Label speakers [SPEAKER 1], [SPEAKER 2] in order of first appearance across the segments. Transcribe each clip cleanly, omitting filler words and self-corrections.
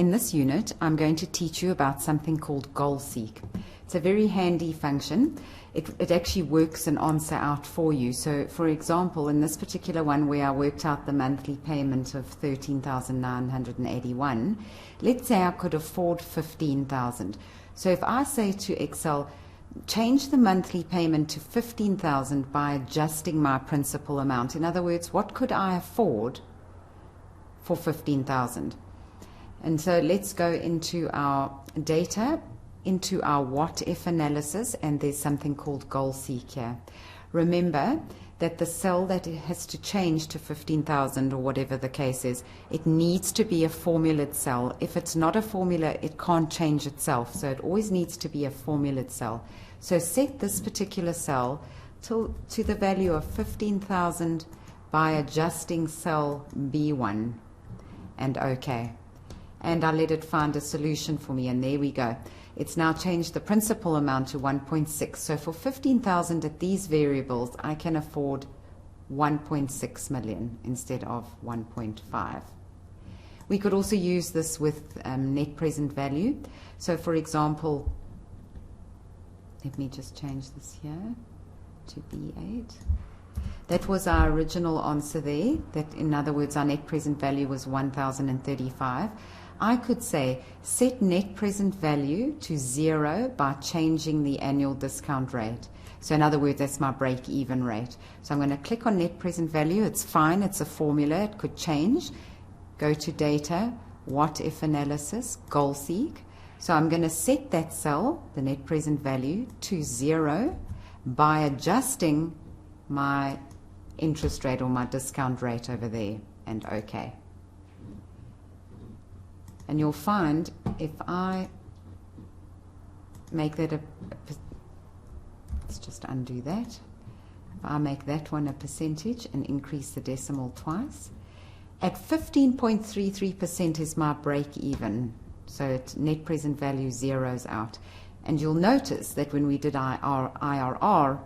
[SPEAKER 1] In this unit, I'm going to teach you about something called GoalSeek. It's a very handy function. It actually works an answer out for you. So, for example, in this particular one where I worked out the monthly payment of $13,981, let's say I could afford $15,000. So if I say to Excel, change the monthly payment to $15,000 by adjusting my principal amount. In other words, what could I afford for $15,000? And so let's go into our data, into our what if analysis, and there's something called GoalSeek here. Remember that the cell that it has to change to 15,000 or whatever the case is, it needs to be a formulaed cell. If it's not a formula, it can't change itself. So it always needs to be a formulaed cell. So set this particular cell to the value of 15,000 by adjusting cell B1 and OK. And I let it find a solution for me, and there we go. It's now changed the principal amount to 1.6. So for 15,000 at these variables, I can afford 1.6 million instead of 1.5. We could also use this with net present value. So for example, let me just change this here to B8. That was our original answer there. That, in other words, our net present value was 1,035. I could say set net present value to 0 by changing the annual discount rate. So in other words, that's my break-even rate. So I'm going to click on net present value. It's fine. It's a formula. It could change. Go to data, what if analysis, GoalSeek. So I'm going to set that cell, the net present value, to 0 by adjusting my interest rate or my discount rate over there, and OK. And you'll find if I make that let's just undo that. If I make that one a percentage and increase the decimal twice, at 15.33% is my break even. So it's net present value zeroes out. And you'll notice that when we did IRR,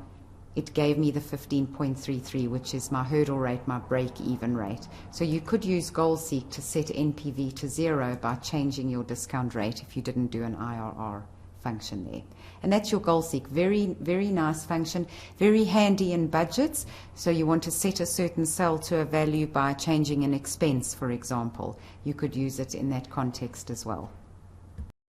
[SPEAKER 1] it gave me the 15.33, which is my hurdle rate, my break-even rate. So you could use GoalSeek to set NPV to 0 by changing your discount rate if you didn't do an IRR function there. And that's your GoalSeek. Very, very nice function, very handy in budgets. So you want to set a certain cell to a value by changing an expense, for example. You could use it in that context as well.